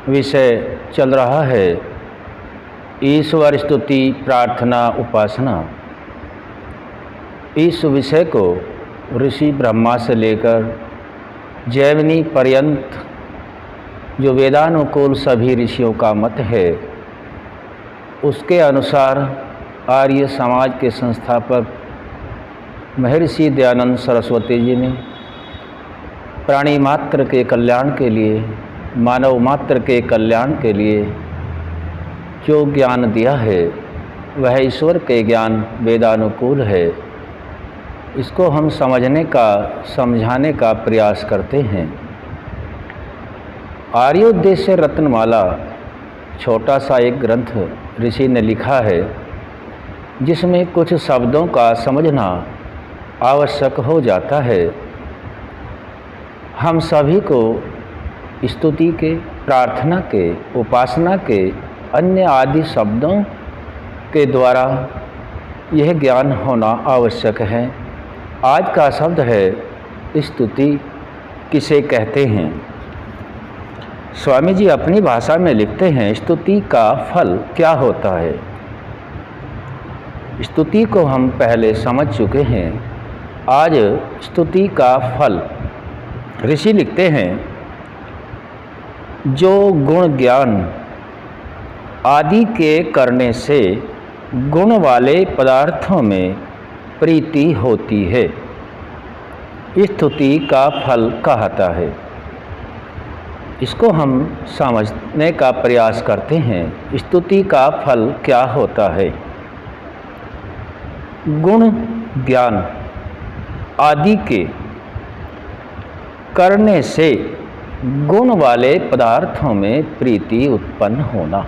विषय चल रहा है ईश्वर स्तुति प्रार्थना उपासना। इस विषय को ऋषि ब्रह्मा से लेकर जैमिनी पर्यंत जो वेदानुकूल सभी ऋषियों का मत है, उसके अनुसार आर्य समाज के संस्थापक महर्षि दयानंद सरस्वती जी ने प्राणी मात्र के कल्याण के लिए, मानव मात्र के कल्याण के लिए जो ज्ञान दिया है वह ईश्वर के ज्ञान वेदानुकूल है। इसको हम समझने का, समझाने का प्रयास करते हैं। आर्योद्देश्य रत्नमाला छोटा सा एक ग्रंथ ऋषि ने लिखा है, जिसमें कुछ शब्दों का समझना आवश्यक हो जाता है। हम सभी को स्तुति के, प्रार्थना के, उपासना के, अन्य आदि शब्दों के द्वारा यह ज्ञान होना आवश्यक है। आज का शब्द है स्तुति किसे कहते हैं। स्वामी जी अपनी भाषा में लिखते हैं, स्तुति का फल क्या होता है। स्तुति को हम पहले समझ चुके हैं। आज स्तुति का फल ऋषि लिखते हैं, जो गुण ज्ञान आदि के करने से गुण वाले पदार्थों में प्रीति होती है, स्तुति का फल कहता है। इसको हम समझने का प्रयास करते हैं। स्तुति का फल क्या होता है। गुण ज्ञान आदि के करने से गुण वाले पदार्थों में प्रीति उत्पन्न होना।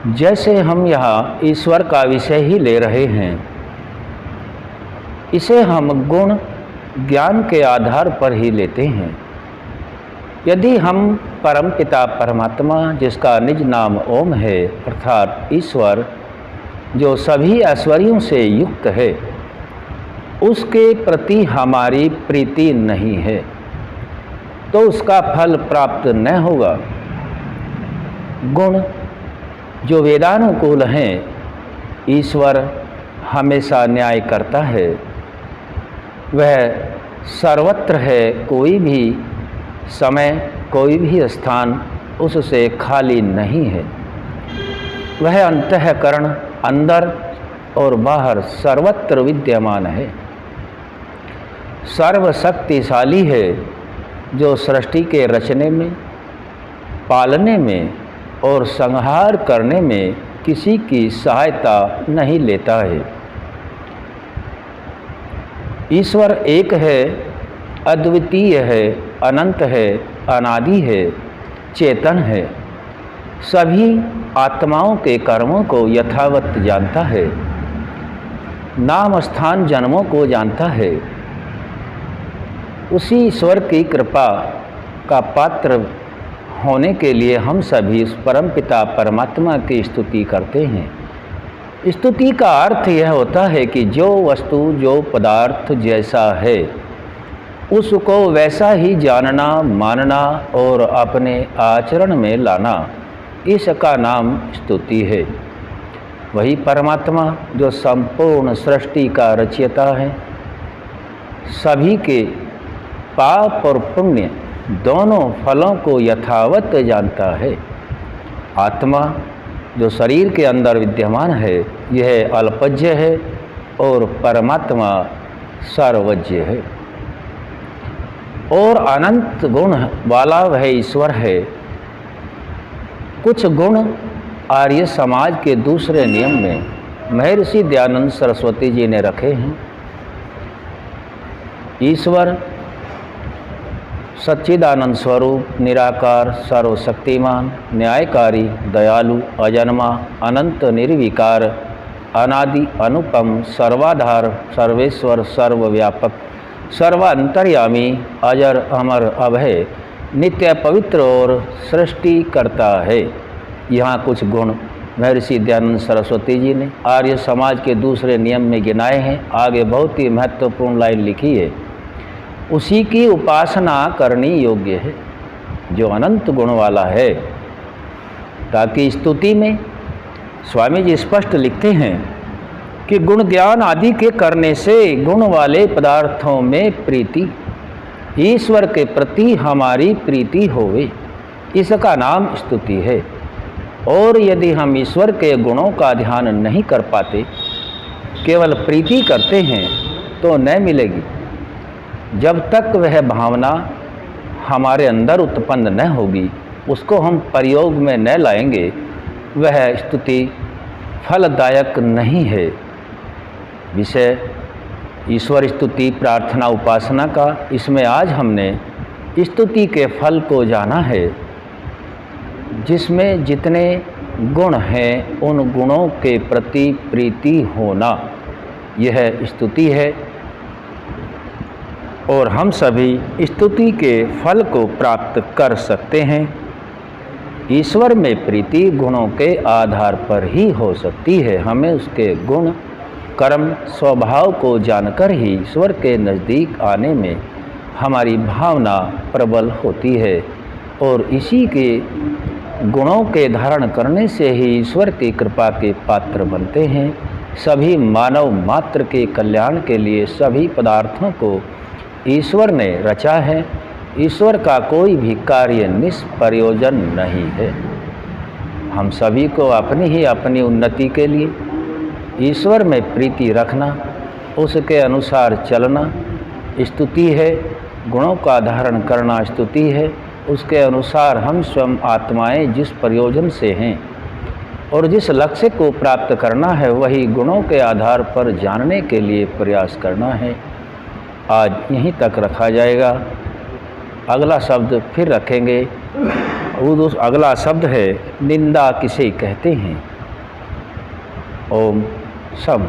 जैसे हम यहाँ ईश्वर का विषय ही ले रहे हैं, इसे हम गुण ज्ञान के आधार पर ही लेते हैं। यदि हम परमपिता परमात्मा, जिसका निज नाम ओम है, अर्थात ईश्वर जो सभी ऐश्वर्यों से युक्त है, उसके प्रति हमारी प्रीति नहीं है तो उसका फल प्राप्त न होगा। गुण जो वेदानुकूल हैं, ईश्वर हमेशा न्याय करता है, वह सर्वत्र है। कोई भी समय, कोई भी स्थान उससे खाली नहीं है। वह अंतःकरण, अंदर और बाहर सर्वत्र विद्यमान है। सर्वशक्तिशाली है, जो सृष्टि के रचने में, पालने में और संहार करने में किसी की सहायता नहीं लेता है। ईश्वर एक है, अद्वितीय है, अनंत है, अनादि है, चेतन है। सभी आत्माओं के कर्मों को यथावत जानता है, नाम स्थान जन्मों को जानता है। उसी ईश्वर की कृपा का पात्र होने के लिए हम सभी उस परमपिता परमात्मा की स्तुति करते हैं। स्तुति का अर्थ यह होता है कि जो वस्तु, जो पदार्थ जैसा है, उसको वैसा ही जानना, मानना और अपने आचरण में लाना, इसका नाम स्तुति है। वही परमात्मा जो संपूर्ण सृष्टि का रचयिता है, सभी के पाप और पुण्य दोनों फलों को यथावत जानता है। आत्मा जो शरीर के अंदर विद्यमान है, यह अल्पज्य है और परमात्मा सर्वज्ञ है और अनंत गुण वाला वह ईश्वर है। कुछ गुण आर्य समाज के दूसरे नियम में महर्षि दयानंद सरस्वती जी ने रखे हैं। ईश्वर सच्चिदानंद स्वरूप, निराकार, सर्वशक्तिमान, न्यायकारी, दयालु, अजन्मा, अनंत, निर्विकार, अनादि, अनुपम, सर्वाधार, सर्वेश्वर, सर्वव्यापक, सर्वांतर्यामी, अजर, अमर, अभय, नित्य, पवित्र और सृष्टि करता है। यहाँ कुछ गुण महर्षि दयानंद सरस्वती जी ने आर्य समाज के दूसरे नियम में गिनाए हैं। आगे बहुत ही महत्वपूर्ण लाइन लिखी है, उसी की उपासना करनी योग्य है। जो अनंत गुण वाला है, ताकि स्तुति में स्वामी जी स्पष्ट लिखते हैं कि गुण ज्ञान आदि के करने से गुण वाले पदार्थों में प्रीति, ईश्वर के प्रति हमारी प्रीति होवे, इसका नाम स्तुति है। और यदि हम ईश्वर के गुणों का ध्यान नहीं कर पाते, केवल प्रीति करते हैं, तो न मिलेगी। जब तक वह भावना हमारे अंदर उत्पन्न न होगी, उसको हम प्रयोग में न लाएंगे, वह स्तुति फलदायक नहीं है। विषय ईश्वर स्तुति प्रार्थना उपासना का, इसमें आज हमने स्तुति के फल को जाना है, जिसमें जितने गुण हैं उन गुणों के प्रति प्रीति होना, यह स्तुति है। और हम सभी स्तुति के फल को प्राप्त कर सकते हैं। ईश्वर में प्रीति गुणों के आधार पर ही हो सकती है। हमें उसके गुण कर्म स्वभाव को जानकर ही ईश्वर के नज़दीक आने में हमारी भावना प्रबल होती है, और इसी के गुणों के धारण करने से ही ईश्वर की कृपा के पात्र बनते हैं। सभी मानव मात्र के कल्याण के लिए सभी पदार्थों को ईश्वर ने रचा है। ईश्वर का कोई भी कार्य निष्प्रयोजन नहीं है। हम सभी को अपनी उन्नति के लिए ईश्वर में प्रीति रखना, उसके अनुसार चलना स्तुति है। गुणों का धारण करना स्तुति है। उसके अनुसार हम स्वयं आत्माएं जिस प्रयोजन से हैं और जिस लक्ष्य को प्राप्त करना है, वही गुणों के आधार पर जानने के लिए प्रयास करना है। आज यहीं तक रखा जाएगा। अगला शब्द फिर रखेंगे। वो अगला शब्द है निंदा किसे कहते हैं। ओम शम।